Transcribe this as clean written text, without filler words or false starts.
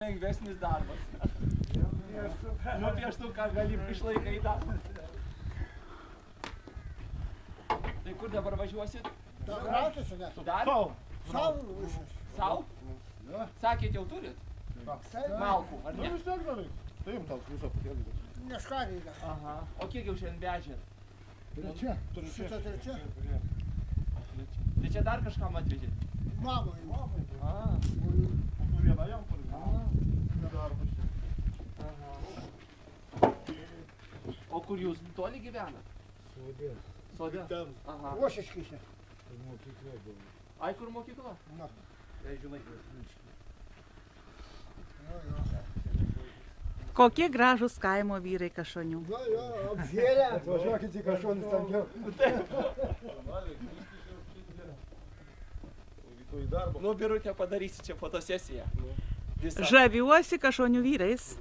Lengvesnis darbas. Pieštuką gali išlaikai tą. Tai kur dabar važiuosit? Traukiasi, ne? Dar? Sau. Sau? Sakėt, jau turit? Malkų, ar ne? Vis tiek darai. Taip, tau visą pakėlį. Neškariai. Aha. O kiek jau šiandien vežėt? Trečia. Šitą trečia. Tai čia dar kažkam atvežėt? Mamai. Po vieną jam O kur jūs toli gyvenat? Sode. Sode? Aha. Ošiškyse. Mokykla buvo. Ai, kur mokykla? Na. Tai žinai, kur. Kokie gražūs kaimo vyrai Kašonių. Jo, apžėlę. Atvažiuokit į Kašonis tankiau. Nu, Birutė, padarysi čia fotosesiją. Žaviuosi Kašonių vyrais.